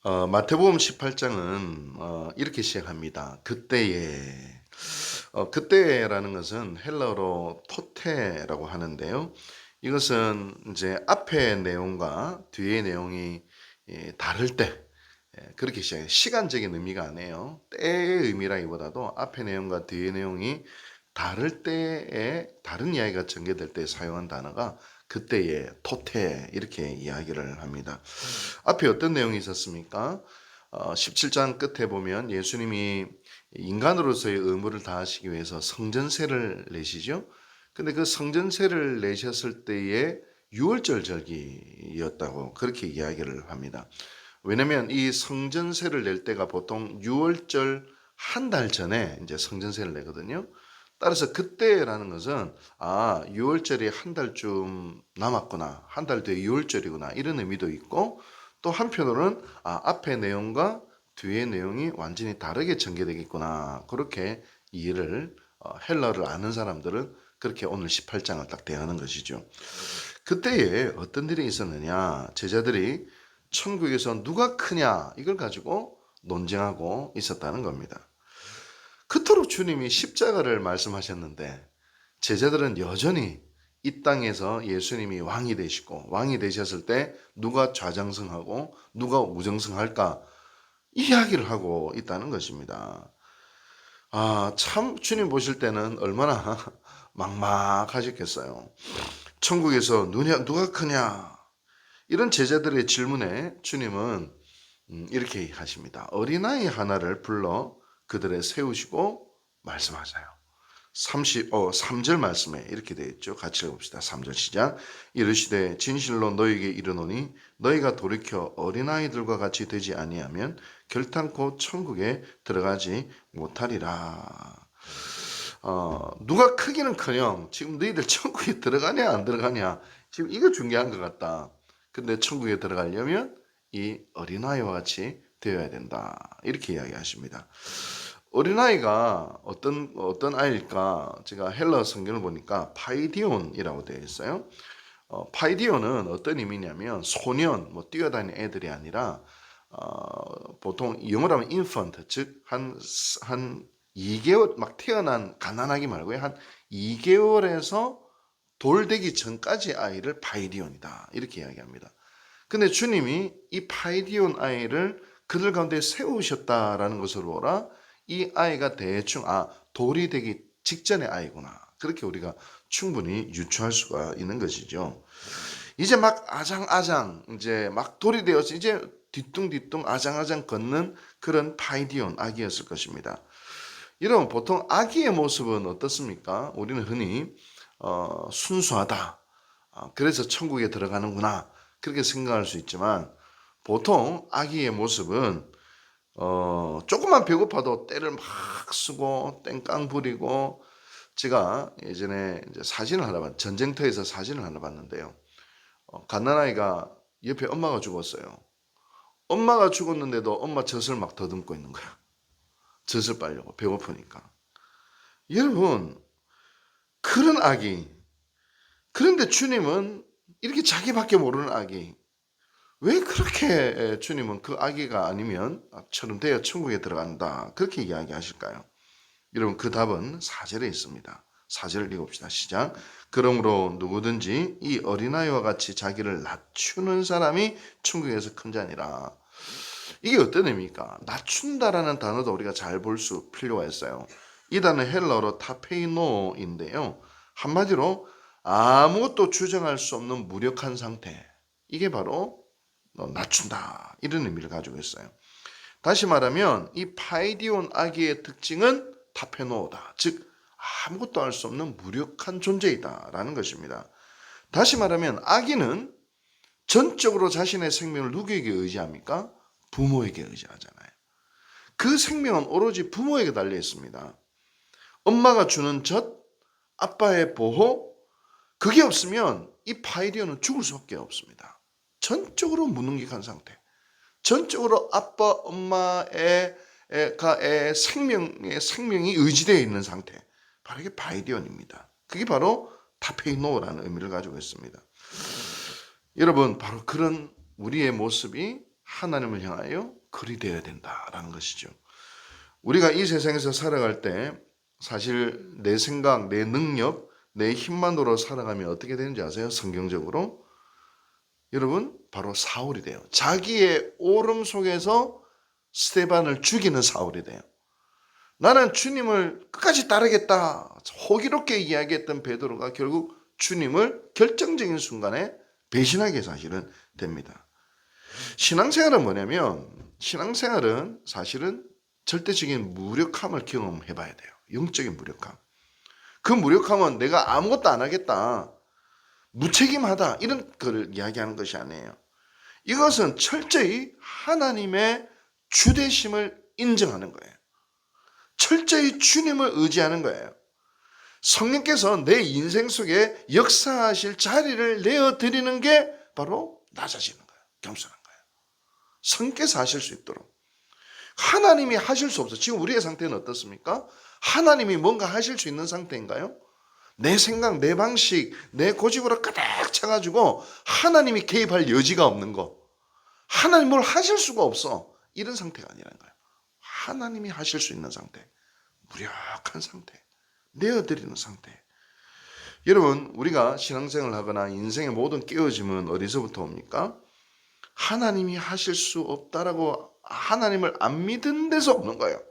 마태복음 18장은 이렇게 시작합니다. 그때에. 그때라는 것은 헬라어로 토테라고 하는데요. 이것은 이제 앞의 내용과 뒤의 내용이 다를 때, 그렇게 시작해요. 시간적인 의미가 아니에요. 때의 의미라기보다도 앞의 내용과 뒤의 내용이 다를 때에 다른 이야기가 전개될 때 사용한 단어가 그때에 토테 이렇게 이야기를 합니다. 앞에 어떤 내용이 있었습니까? 17장 끝에 보면 예수님이 인간으로서의 의무를 다하시기 위해서 성전세를 내시죠. 근데 그 성전세를 내셨을 때에 유월절 절기였다고 그렇게 이야기를 합니다. 왜냐면 이 성전세를 낼 때가 보통 유월절 한 달 전에 이제 성전세를 내거든요. 따라서 그때라는 것은 유월절이 한 달쯤 남았구나, 한 달 뒤에 유월절이구나 이런 의미도 있고, 또 한편으로는 앞의 내용과 뒤의 내용이 완전히 다르게 전개되겠구나, 그렇게 이해를 헬라어를 아는 사람들은 그렇게 오늘 18장을 딱 대하는 것이죠. 그때에 어떤 일이 있었느냐, 제자들이 천국에서 누가 크냐 이걸 가지고 논쟁하고 있었다는 겁니다. 그토록 주님이 십자가를 말씀하셨는데 제자들은 여전히 이 땅에서 예수님이 왕이 되시고, 왕이 되셨을 때 누가 좌장성하고 누가 우정성할까 이야기를 하고 있다는 것입니다. 참 주님 보실 때는 얼마나 막막하셨겠어요. 천국에서 누가 크냐, 이런 제자들의 질문에 주님은 이렇게 하십니다. 어린아이 하나를 불러 그들에 세우시고 말씀하세요. 3절 말씀에 이렇게 되어 있죠. 같이 읽어봅시다. 3절 시작. 이르시되 진실로 너희에게 이르노니 너희가 돌이켜 어린아이들과 같이 되지 아니하면 결탄코 천국에 들어가지 못하리라. 누가 크기는커녕 지금 너희들 천국에 들어가냐 안 들어가냐, 지금 이거 중요한 것 같다. 근데 천국에 들어가려면 이 어린아이와 같이 되어야 된다, 이렇게 이야기하십니다. 어린아이가 어떤 아이일까? 제가 헬라 성경을 보니까 파이디온이라고 되어 있어요. 파이디온은 어떤 의미냐면 소년, 뛰어다니는 애들이 아니라 보통 영어로 하면 infant, 즉 한 2개월 막 태어난, 가난하게 말고요, 한 2개월에서 돌 되기 전까지 아이를 파이디온이다, 이렇게 이야기합니다. 근데 주님이 이 파이디온 아이를 그들 가운데 세우셨다라는 것을 보라, 이 아이가 대충 돌이 되기 직전의 아이구나, 그렇게 우리가 충분히 유추할 수가 있는 것이죠. 이제 막 아장아장 이제 막 돌이 되어서 이제 뒤뚱뒤뚱 아장아장 걷는 그런 파이디온 아기였을 것입니다. 이러면 보통 아기의 모습은 어떻습니까? 우리는 흔히 순수하다, 그래서 천국에 들어가는구나, 그렇게 생각할 수 있지만, 보통 아기의 모습은 조금만 배고파도 떼를 막 쓰고 땡깡 부리고, 제가 예전에 이제 전쟁터에서 사진을 하나 봤는데요. 갓난아이가 옆에 엄마가 죽었어요. 엄마가 죽었는데도 엄마 젖을 막 더듬고 있는 거야. 젖을 빨려고, 배고프니까. 여러분, 그런 아기, 그런데 주님은 이렇게 자기밖에 모르는 아기, 왜 그렇게 주님은 그 아기가 아니면 처럼 되어 천국에 들어간다, 그렇게 이야기하실까요? 여러분, 그 답은 4절에 있습니다. 4절을 읽읍시다. 시작. 그러므로 누구든지 이 어린아이와 같이 자기를 낮추는 사람이 천국에서 큰 자니라. 이게 어떤 의미입니까? 낮춘다라는 단어도 우리가 잘 볼 수 필요가 있어요. 이 단어는 헬라어로 타페이노인데요. 한마디로 아무것도 주장할 수 없는 무력한 상태. 이게 바로 낮춘다, 이런 의미를 가지고 있어요. 다시 말하면 이 파이디온 아기의 특징은 타페노다, 즉 아무것도 할 수 없는 무력한 존재이다 라는 것입니다. 다시 말하면 아기는 전적으로 자신의 생명을 누구에게 의지합니까? 부모에게 의지하잖아요. 그 생명은 오로지 부모에게 달려 있습니다. 엄마가 주는 젖, 아빠의 보호, 그게 없으면 이 파이디온은 죽을 수밖에 없습니다. 전적으로 무능력한 상태, 전적으로 아빠, 엄마의 생명이 의지되어 있는 상태, 바로 이게 파이디온입니다. 그게 바로 타페이노라는 의미를 가지고 있습니다. 여러분, 바로 그런 우리의 모습이 하나님을 향하여 거리 되어야 된다라는 것이죠. 우리가 이 세상에서 살아갈 때 사실 내 생각, 내 능력, 내 힘만으로 살아가면 어떻게 되는지 아세요? 성경적으로 여러분 바로 사울이 돼요. 자기의 오름 속에서 스데반을 죽이는 사울이 돼요. 나는 주님을 끝까지 따르겠다 호기롭게 이야기했던 베드로가 결국 주님을 결정적인 순간에 배신하게 사실은 됩니다. 신앙생활은 뭐냐면 신앙생활은 사실은 절대적인 무력함을 경험해 봐야 돼요. 영적인 무력함. 그 무력함은 내가 아무것도 안 하겠다, 무책임하다 이런 걸 이야기하는 것이 아니에요. 이것은 철저히 하나님의 주대심을 인정하는 거예요. 철저히 주님을 의지하는 거예요. 성령께서 내 인생 속에 역사하실 자리를 내어드리는 게 바로 낮아지는 거예요. 겸손한 거예요. 성령께서 하실 수 있도록. 하나님이 하실 수 없어. 지금 우리의 상태는 어떻습니까? 하나님이 뭔가 하실 수 있는 상태인가요? 내 생각, 내 방식, 내 고집으로 가득 차가지고 하나님이 개입할 여지가 없는 거. 하나님 뭘 하실 수가 없어. 이런 상태가 아니라는 거예요. 하나님이 하실 수 있는 상태. 무력한 상태. 내어드리는 상태. 여러분, 우리가 신앙생활을 하거나 인생의 모든 깨어짐은 어디서부터 옵니까? 하나님이 하실 수 없다라고 하나님을 안 믿은 데서 없는 거예요.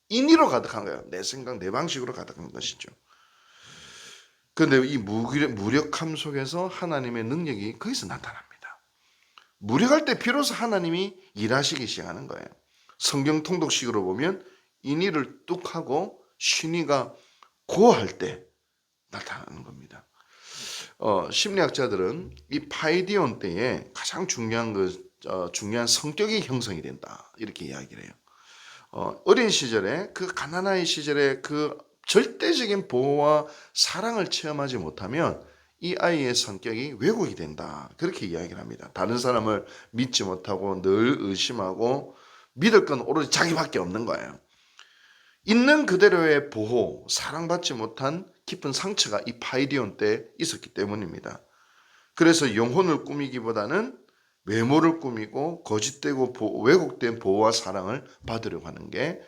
인위로 가득한 거예요. 내 생각, 내 방식으로 가득한 것이죠. 그런데 이 무력함 속에서 하나님의 능력이 거기서 나타납니다. 무력할 때 비로소 하나님이 일하시기 시작하는 거예요. 성경 통독식으로 보면 인위를 뚝 하고 신위가 고할 때 나타나는 겁니다. 심리학자들은 이 파이디온 때에 가장 중요한 성격이 형성이 된다 이렇게 이야기를 해요. 어린 시절에 그 가난한 시절에 그 절대적인 보호와 사랑을 체험하지 못하면 이 아이의 성격이 왜곡이 된다 그렇게 이야기를 합니다. 다른 사람을 믿지 못하고 늘 의심하고 믿을 건 오로지 자기밖에 없는 거예요. 있는 그대로의 보호, 사랑받지 못한 깊은 상처가 이 파이디온 때 있었기 때문입니다. 그래서 영혼을 꾸미기보다는 외모를 꾸미고 거짓되고 왜곡된 보호와 사랑을 받으려고 하는 게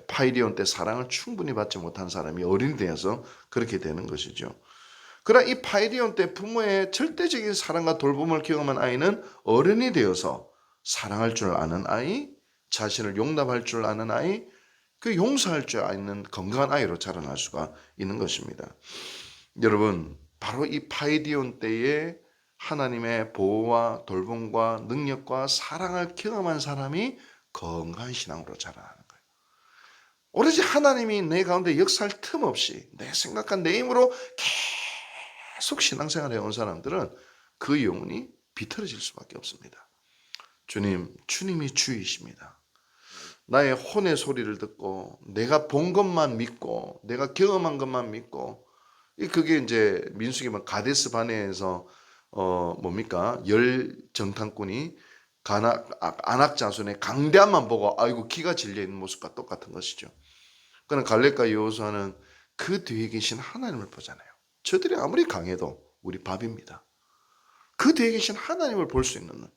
파이디온 때 사랑을 충분히 받지 못한 사람이 어린이 되어서 그렇게 되는 것이죠. 그러나 이 파이디온 때 부모의 절대적인 사랑과 돌봄을 경험한 아이는 어른이 되어서 사랑할 줄 아는 아이, 자신을 용납할 줄 아는 아이, 그 용서할 줄 아는 건강한 아이로 자라날 수가 있는 것입니다. 여러분, 바로 이 파이디온 때에 하나님의 보호와 돌봄과 능력과 사랑을 경험한 사람이 건강한 신앙으로 자라나는 거예요. 오로지 하나님이 내 가운데 역사할 틈 없이 내 생각한 내 힘으로 계속 신앙생활을 해온 사람들은 그 영혼이 비틀어질 수밖에 없습니다. 주님이 주이십니다. 나의 혼의 소리를 듣고 내가 본 것만 믿고 내가 경험한 것만 믿고 그게 이제 민수기 가데스 바네에서 뭡니까? 열 정탐꾼이 아낙 자손의 강대함만 보고 아이고 기가 질려 있는 모습과 똑같은 것이죠. 그러나 갈렙과 여호수아는 그 뒤에 계신 하나님을 보잖아요. 저들이 아무리 강해도 우리 밥입니다. 그 뒤에 계신 하나님을 볼 수 있는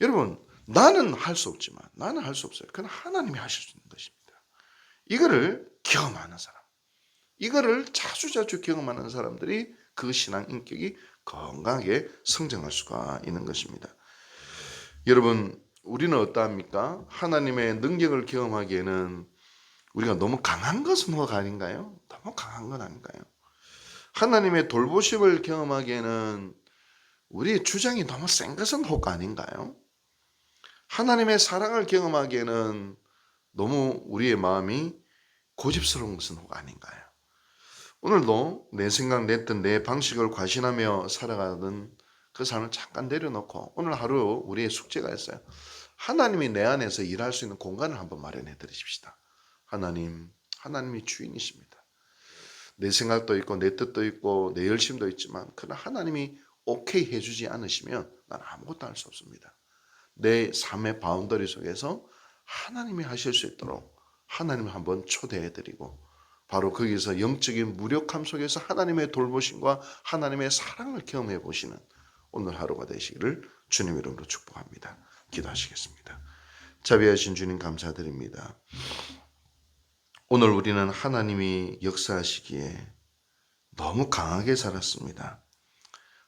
여러분 나는 할 수 없지만 나는 할 수 없어요. 그건 하나님이 하실 수 있는 것입니다. 이거를 경험하는 사람, 이거를 자주자주 경험하는 사람들이 그 신앙 인격이 건강하게 성장할 수가 있는 것입니다. 여러분 우리는 어떠합니까? 하나님의 능력을 경험하기에는 우리가 너무 강한 것은 뭐가 아닌가요? 너무 강한 건 아닌가요? 하나님의 돌보심을 경험하기에는 우리의 주장이 너무 센 것은 혹 아닌가요? 하나님의 사랑을 경험하기에는 너무 우리의 마음이 고집스러운 것은 혹 아닌가요? 오늘도 내 생각, 내 뜻, 내 방식을 과신하며 살아가던 그 삶을 잠깐 내려놓고 오늘 하루 우리의 숙제가 있어요. 하나님이 내 안에서 일할 수 있는 공간을 한번 마련해 드리십시다. 하나님이 주인이십니다. 내 생각도 있고 내 뜻도 있고 내 열심도 있지만 그러나 하나님이 오케이 해주지 않으시면 난 아무것도 할 수 없습니다. 내 삶의 바운더리 속에서 하나님이 하실 수 있도록 하나님을 한번 초대해드리고 바로 거기서 영적인 무력함 속에서 하나님의 돌보심과 하나님의 사랑을 경험해 보시는 오늘 하루가 되시기를 주님 이름으로 축복합니다. 기도하시겠습니다. 자비하신 주님 감사드립니다. 오늘 우리는 하나님이 역사하시기에 너무 강하게 살았습니다.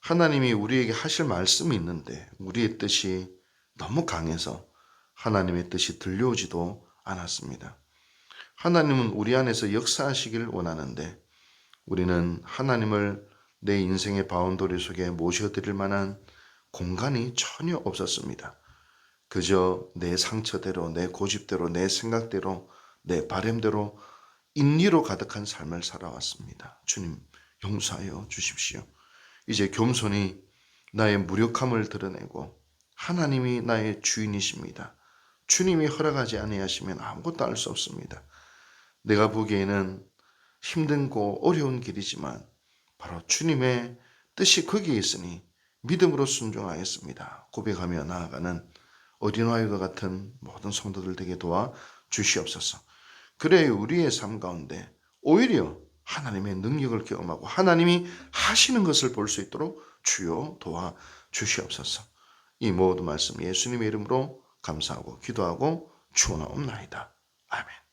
하나님이 우리에게 하실 말씀이 있는데 우리의 뜻이 너무 강해서 하나님의 뜻이 들려오지도 않았습니다. 하나님은 우리 안에서 역사하시기를 원하는데 우리는 하나님을 내 인생의 바운더리 속에 모셔드릴 만한 공간이 전혀 없었습니다. 그저 내 상처대로, 내 고집대로, 내 생각대로, 내 바램대로 인리로 가득한 삶을 살아왔습니다. 주님 용서하여 주십시오. 이제 겸손히 나의 무력함을 드러내고 하나님이 나의 주인이십니다. 주님이 허락하지 아니하시면 아무것도 할 수 없습니다. 내가 보기에는 힘든고 어려운 길이지만 바로 주님의 뜻이 거기에 있으니 믿음으로 순종하였습니다. 고백하며 나아가는 어린아이와 같은 모든 성도들 되게 도와 주시옵소서. 그래야 우리의 삶 가운데 오히려 하나님의 능력을 경험하고 하나님이 하시는 것을 볼 수 있도록 주여 도와 주시옵소서. 이 모든 말씀 예수님의 이름으로 감사하고 기도하고 축원하옵나이다. 아멘.